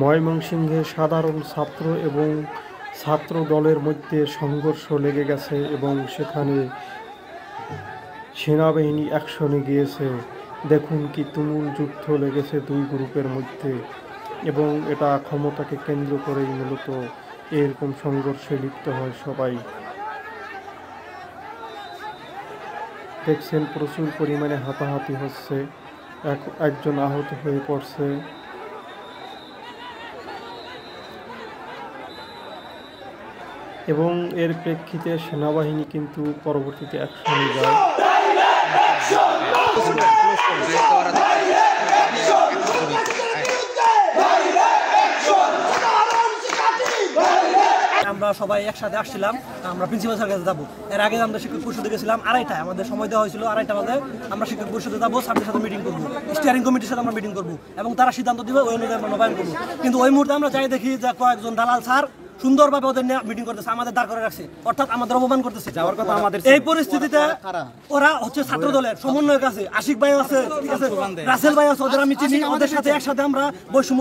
ময়মনসিংহে সাধারণ ছাত্র এবং ছাত্র দলের মধ্যে সংঘর্ষ লেগে গেছে এবং সেখানে সেনাবাহিনী অ্যাকশনে গিয়েছে। দেখুন কি তুমুল যুদ্ধ লেগেছে দুই গ্রুপের মধ্যে এবং এটা ক্ষমতাকে কেন্দ্র করেই মূলত এরকম সংঘর্ষে লিপ্ত হয় সবাই। দেখছেন প্রচুর পরিমাণে হাতাহাতি হচ্ছে, একজন আহত হয়ে পড়ছে। এবং এর প্রেক্ষিতে সেনাবাহিনী কিন্তু পরবর্তীতে অ্যাকশনে যায়। আমরা সবাই একসাথে আসছিলাম, আমরা প্রিন্সিপাল স্যারের কাছে যাবো। এর আগে আমরা শিক্ষক পরিষদে গেছিলাম 2:30টায়, আমাদের সময় দেওয়া হয়েছিল 2:30টা বাজে। আমরা শিক্ষক পরিষদে যাবো, স্যারদের সাথে মিটিং করবো, স্টিয়ারিং কমিটির সাথে আমরা মিটিং করবো এবং তারা সিদ্ধান্ত দিবে, ওই অনুযায়ী আমরা নবায়ন করবো। কিন্তু ওই মুহূর্তে আমরা যাই দেখি যে কয়েকজন দালাল স্যার সুন্দরভাবে ওদের নিয়ে মিটিং করতেছে, আমাদের দাঁড় করে রাখছে, অর্থাৎ আমাদের অপমান করতেছে। যাওয়ার কথা আমাদের। এই পরিস্থিতিতে ওরা হচ্ছে ছাত্র দলের সমন্বয়ের কাছে আশিক ভাই আছে, ঠিক আছে, রাসেল ভাই আছে, ওদের আমি চিনি, ওদের সাথে একসাথে আমরা বৈষম্য